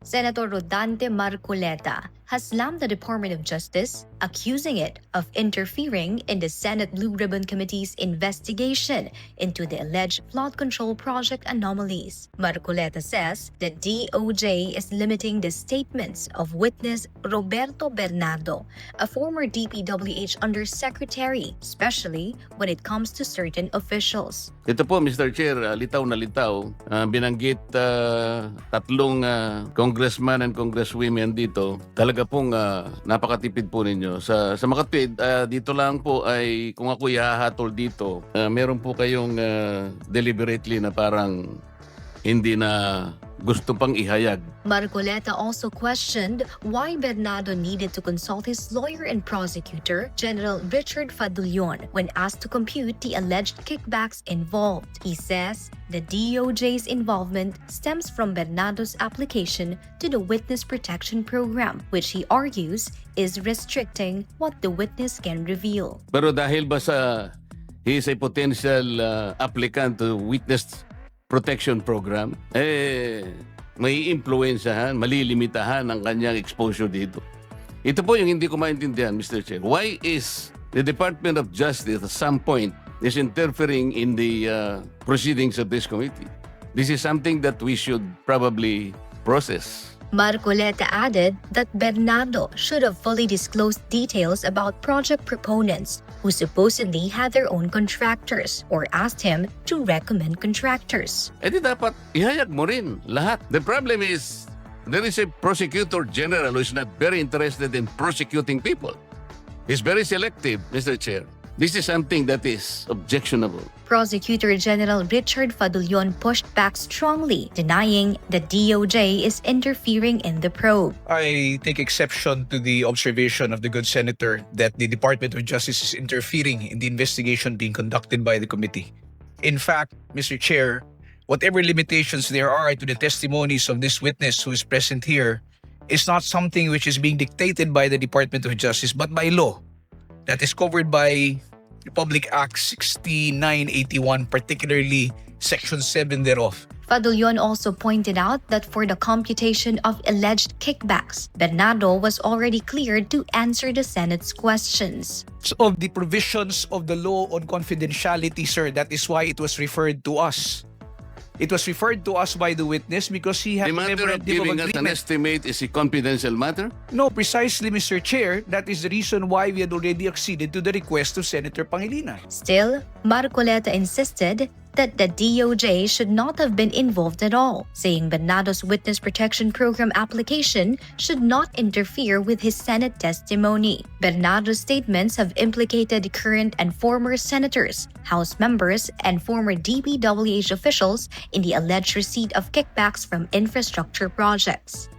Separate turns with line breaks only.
Senator Rodante Marcoleta has slammed the Department of Justice, accusing it of interfering in the Senate Blue Ribbon Committee's investigation into the alleged flood control project anomalies. Marcoleta says the DOJ is limiting the statements of witness Roberto Bernardo, a former DPWH undersecretary, especially when it comes to certain officials.
Ito po, Mr. Chair, litaw na litaw. Binanggit tatlong congressman and congresswomen dito. Talaga pong napakatipid po ninyo. Sa makatwid, dito lang po ay kung ako ihahatol dito, meron po kayong deliberately na parang hindi na gusto pang ihayag.
Marcoleta also questioned why Bernardo needed to consult his lawyer and prosecutor, General Richard Fadullon, when asked to compute the alleged kickbacks involved. He says the DOJ's involvement stems from Bernardo's application to the Witness Protection Program, which he argues is restricting what the witness can reveal.
Pero dahil ba he is a potential applicant to Witness Protection Program, may influensyahan, malilimitahan ang kanyang exposure dito. Ito po yung hindi ko maintindihan, Mr. Chair. Why is the Department of Justice at some point is interfering in the proceedings of this committee? This is something that we should probably process.
Marcoleta added that Bernardo should have fully disclosed details about project proponents who supposedly had their own contractors or asked him to recommend contractors.
Di dapat ihayag mo rin lahat. The problem is there is a Prosecutor General who is not very interested in prosecuting people. He's very selective, Mr. Chair. This is something that is objectionable.
Prosecutor General Richard Fadullon pushed back strongly, denying the DOJ is interfering in the probe.
I take exception to the observation of the good senator that the Department of Justice is interfering in the investigation being conducted by the committee. In fact, Mr. Chair, whatever limitations there are to the testimonies of this witness who is present here is not something which is being dictated by the Department of Justice but by law that is covered by Republic Act 6981, particularly Section 7 thereof.
Fadullon also pointed out that for the computation of alleged kickbacks, Bernardo was already cleared to answer the Senate's questions.
Of the provisions of the law on confidentiality, sir, that is why it was referred to us. It was referred to us by the witness because he had
The matter of giving us an estimate is a confidential matter?
No, precisely, Mr. Chair. That is the reason why we had already acceded to the request of Senator Pangilinan.
Still, Marcoleta insisted that the DOJ should not have been involved at all, saying Bernardo's Witness Protection Program application should not interfere with his Senate testimony. Bernardo's statements have implicated current and former senators, House members, and former DPWH officials in the alleged receipt of kickbacks from infrastructure projects.